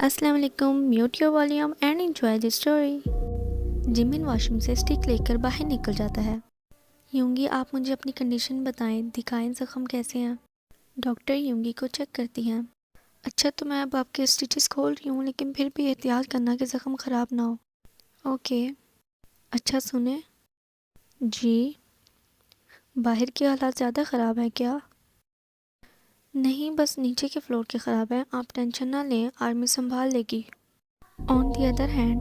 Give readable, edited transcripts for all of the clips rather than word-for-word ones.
अस्सलाम वालेकुम, mute your volume and enjoy the story. Jimin washroom से स्टिक लेकर बाहर निकल जाता है। यूंगी, आप मुझे अपनी कंडीशन बताएं, दिखाएं ज़ख्म कैसे हैं। डॉक्टर यूंगी को चेक करती हैं। अच्छा, तो मैं अब आपके स्टिचेस खोल रही हूँ, लेकिन फिर भी एहतियात करना कि ज़ख्म ख़राब ना हो। ओके। अच्छा सुने। जी। बाहर के हालात ज़्यादा ख़राब है क्या? नहीं, बस नीचे के फ्लोर के ख़राब है। आप टेंशन ना लें, आर्मी संभाल लेगी। ऑन दी अदर हैंड,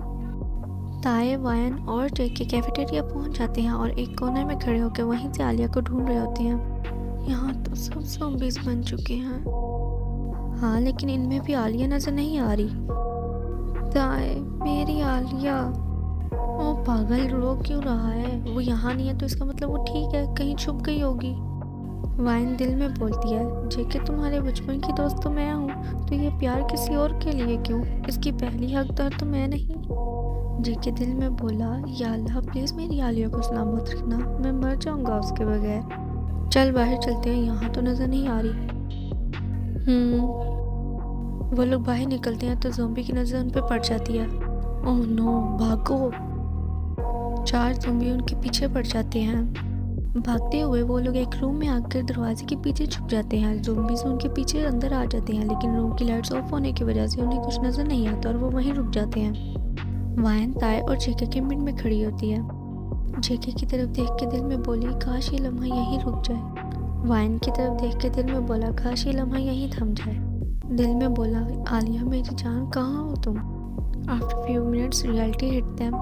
ताए, वायन और जेके कैफेटेरिया पहुंच जाते हैं और एक कोने में खड़े होकर वहीं से आलिया को ढूंढ रहे होते हैं। यहाँ तो सब ज़ॉम्बीज़ बन चुके हैं। हाँ, लेकिन इनमें भी आलिया नजर नहीं आ रही। ताए, मेरी आलिया। ओ पागल, रो क्यों रहा है? वो यहाँ नहीं है तो इसका मतलब वो ठीक है, कहीं छुप गई होगी। वाइन दिल में बोलती है, जेके तुम्हारे बचपन की दोस्त तो मैं हूँ, तो ये प्यार किसी और के लिए क्यों? इसकी पहली हकदार तो मैं नहीं। जेके दिल में बोला, या अल्लाह प्लीज़ मेरी आलिया को सलामत रखना, मैं मर जाऊंगा उसके बगैर। चल बाहर चलते हैं, यहाँ तो नज़र नहीं आ रही। वो लोग बाहर निकलते हैं तो ज़ॉम्बी की नज़र उन पे पड़ जाती है। ओह नो, भागो। 4 ज़ॉम्बी उनके पीछे पड़ जाते हैं। भागते हुए वो लोग एक रूम में आकर दरवाजे के पीछे छुप जाते हैं। ज़ॉम्बीज़ उनके पीछे अंदर आ जाते हैं, लेकिन रूम की लाइट्स ऑफ होने की वजह से उन्हें कुछ नज़र नहीं आता और वो वहीं रुक जाते हैं। वायन, ताए और जेके के मिड में खड़ी होती है। जेके की तरफ देख के दिल में बोली, काश ये लम्हा यहीं रुक जाए। वायन की तरफ देख के दिल में बोला, काश ये लम्हा यहीं थम जाए। दिल में बोला, आलिया मेरी जान, कहाँ हो तुम? After few minutes reality hit them.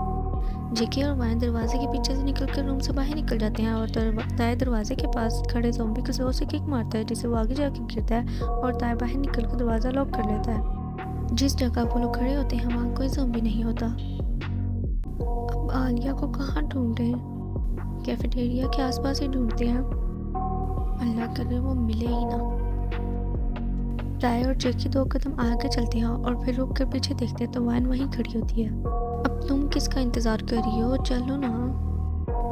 JK और वायन दरवाजे के पीछे से निकलकर रूम से बाहर निकल जाते हैं और ताए दरवाजे के पास खड़े ज़ॉम्बी को जोर से किक मारता है, जिससे वो आगे जाकर गिरता है और ताए बाहर निकलकर दरवाज़ा लॉक कर लेता है। जिस जगह वो लोग खड़े होते हैं वहाँ कोई ज़ॉम्बी नहीं होता। अब आलिया को कहाँ ढूंढें? कैफेटेरिया के आसपास ही ढूंढते हैं। अल्लाह करे वो मिले ही ना। ताए और जेकी 2 कदम आगे चलते हैं और फिर रुक कर पीछे देखते हैं तो वाइन वहीं खड़ी होती है। अब तुम किसका इंतज़ार कर रही हो? चलो ना।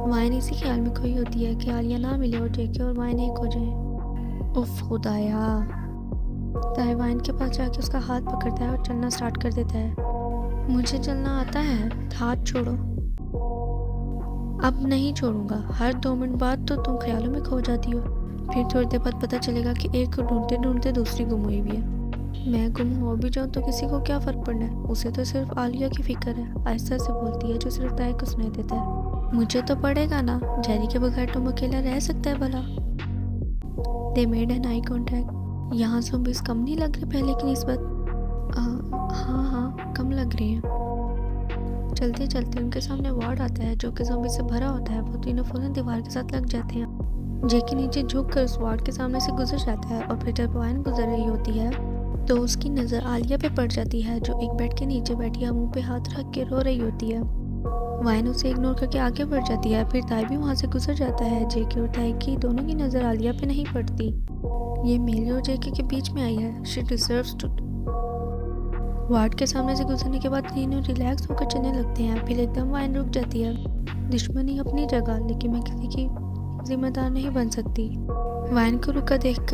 वाइन इसी ख्याल में खोई होती है कि आलिया ना मिले और जेके और वाइन एक हो जाए। उफ खुदाया। ताए वाइन के पास जाके उसका हाथ पकड़ता है और चलना स्टार्ट कर देता है। मुझे चलना आता है, हाथ छोड़ो। अब नहीं छोड़ूंगा। हर 2 मिनट बाद तो तुम ख्यालों में खो जाती हो, फिर थोड़ी देर बाद पता चलेगा कि एक को ढूंढते ढूंढते दूसरी गुम हुई भी है। मैं गुम हो भी जाऊँ तो किसी को क्या फ़र्क पड़ना है? उसे तो सिर्फ आलिया की फिक्र है, आहिस्ता से बोलती है, जो सिर्फ ताए को सुनाई देता है। मुझे तो पड़ेगा ना, जेरी के बगैर तुम अकेला रह सकता है भला? They made an eye contact. यहाँ ज़ॉम्बीज़ कम नहीं लग रहे पहले की निस्बत? हाँ, कम लग रही हैं। चलते चलते उनके सामने वार्ड आता है जो कि ज़ॉम्बी से भरा होता है। वो तीनों फौरन दीवार के साथ लग जाते हैं। जेकी नीचे झुक कर उस वार्ड के सामने से गुजर जाता है और फिर जब वाइन गुजर रही होती है तो उसकी नज़र आलिया पे पड़ जाती है, जो एक बेड के नीचे बैठी है, मुंह पे हाथ रख के रो रही होती है। वाइन उसे इग्नोर करके आगे बढ़ जाती है। फिर ताई भी वहाँ से गुजर जाता है। जेके और ताई की दोनों की नज़र आलिया पे नहीं पड़ती। ये मेले और जेके के बीच में आई है। She deserves to. वार्ड के सामने से गुजरने के बाद तीनों रिलैक्स होकर चलने लगते हैं। फिर एकदम वाइन रुक जाती है। दुश्मनी अपनी जगह, लेकिन मैं किसी की जिम्मेदार नहीं बन सकती। वाइन को रुका देख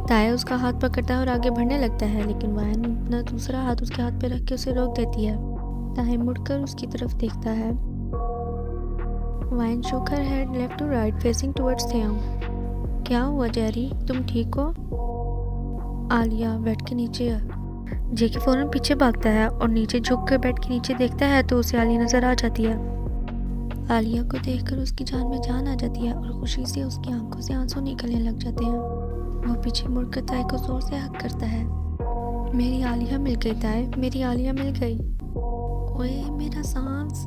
ताया उसका हाथ पकड़ता है और आगे बढ़ने लगता है, लेकिन वाइन अपना दूसरा हाथ उसके हाथ पे रख के उसे रोक देती है। ताया मुड़कर उसकी तरफ देखता है। Wine shook her head left to right facing towards Theon। क्या हुआ जेरी, तुम ठीक हो? आलिया बेड के नीचे है। जेकी फौरन पीछे भागता है और नीचे झुक कर बेड के नीचे देखता है तो उसे आलिया नजर आ जाती है। आलिया को देखकर उसकी जान में जान आ जाती है और खुशी से उसकी आंखों से आंसू निकलने लग जाते हैं। वो पीछे मुड़कर ताए को जोर से हक करता है। मेरी आलिया मिल गई ताए, मेरी आलिया मिल गई। ओए मेरा सांस।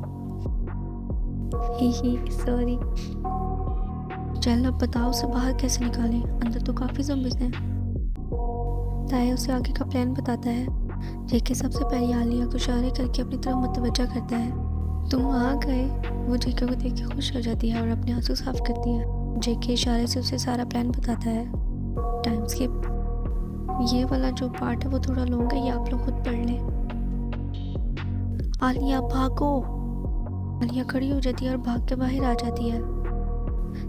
ही सॉरी। चल अब बताओ उसे बाहर कैसे निकालें, अंदर तो काफ़ी ज़ॉम्बीज़ हैं। ताए उसे आगे का प्लान बताता है। जेके सबसे पहले आलिया को इशारे करके अपनी तरफ मुतवज्जा करता है। तुम आ गए। वो जेके को देख के खुश हो जाती है और अपने आंसू साफ करती है। जेके इशारे से उसे सारा प्लान बताता है। Time skip. ये वाला जो पार्ट है वो थोड़ा लॉन्ग है, ये आप लोग खुद पढ़ लें। आलिया भागो। आलिया खड़ी हो जाती है और भाग के बाहर आ जाती है।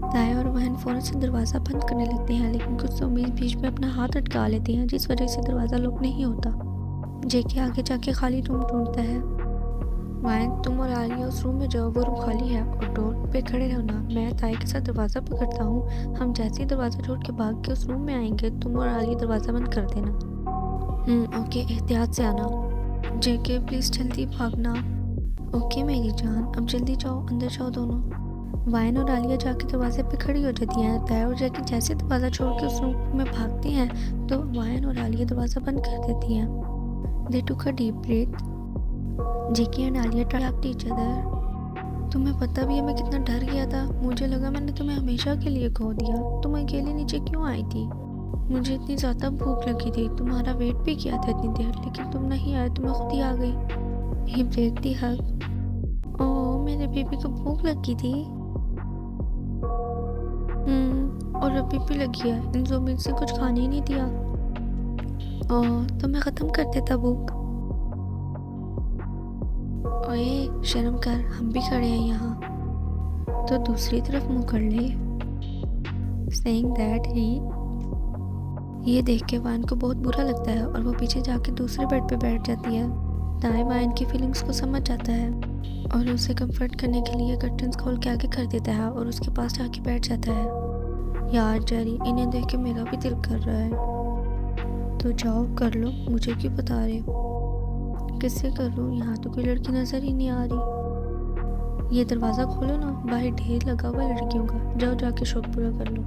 ताया और बहन फौरन से दरवाज़ा बंद करने लगते हैं, लेकिन कुछ ज़ॉम्बीज़ बीच में अपना हाथ अटका लेते हैं, जिस वजह से दरवाज़ा लॉक नहीं होता। जेके आगे जाके खाली रूम ढूंढता है। वायन, तुम और आलिया उस रूम में जाओ, वो रूम खाली है, और डोर पे खड़े रहो ना। मैं ताई के साथ दरवाज़ा पकड़ता हूँ। हम जैसे ही दरवाज़ा छोड़ के भाग के उस रूम में आएंगे, तुम और आलिया दरवाज़ा बंद कर देना। ओके, एहतियात से आना। जेके प्लीज़ जल्दी भागना। ओके मेरी जान, अब जल्दी जाओ, अंदर जाओ दोनों। वायन और आलिया जाके दरवाजे पे खड़ी हो जाती हैं। ताई और जेके जैसे दरवाज़ा छोड़ के उस रूम में भागते हैं तो वायन और आलिया दरवाज़ा बंद कर देती हैं। They took a deep breath. JK and Alia talked each other. तुम्हें पता भी है मैं कितना डर गया था। मुझे लगा मैंने तुम्हें हमेशा के लिए खो दिया। तुम अकेले नीचे क्यों आई थी? मुझे इतनी ज़्यादा भूख लगी थी, तुम्हारा वेट भी किया था इतनी देर, लेकिन तुम नहीं आए तो मैं खुद ही आ गई। ही ब्रेक दी हग। ओह, मेरे बेबी को भूख लगी थी। और अभी भी लगी है। इन ज़ोंबीज़ से कुछ खाने ही नहीं दिया। ओह, तो मैं ख़त्म कर देता भूख। ओए शर्म कर, हम भी खड़े हैं यहाँ। तो दूसरी तरफ मुँह कर ले। सेइंग दैट ही ये देख के वायन को बहुत बुरा लगता है और वो पीछे जाके दूसरे बेड पे बैठ जाती है। ताई वायन की फीलिंग्स को समझ जाता है और उसे कंफर्ट करने के लिए कर्टन्स खोल के आगे कर देता है और उसके पास जाके बैठ जाता है। यार जेरी, इन्हें देख के मेरा भी दिल कर रहा है। तो जाओ कर लो, मुझे क्यों बता रहे हो? किससे करूँ? यहाँ तो कोई लड़की नज़र ही नहीं आ रही। ये दरवाज़ा खोलो ना, बाहर ढेर लगा हुआ लड़कियों का। जाओ जाके शौक पूरा कर लो।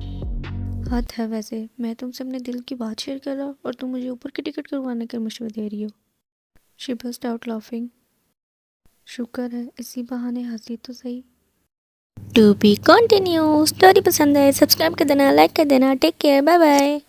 हद है वैसे, मैं तुमसे अपने दिल की बात शेयर कर रहा हूँ और तुम मुझे ऊपर की टिकट करवाने के मशवरे दे रही हो। She burst out laughing. शुक्र है इसी बहाने हंसी तो सही। To be continue. स्टोरी पसंद है सब्सक्राइब कर देना, लाइक कर देना। Take care, bye bye.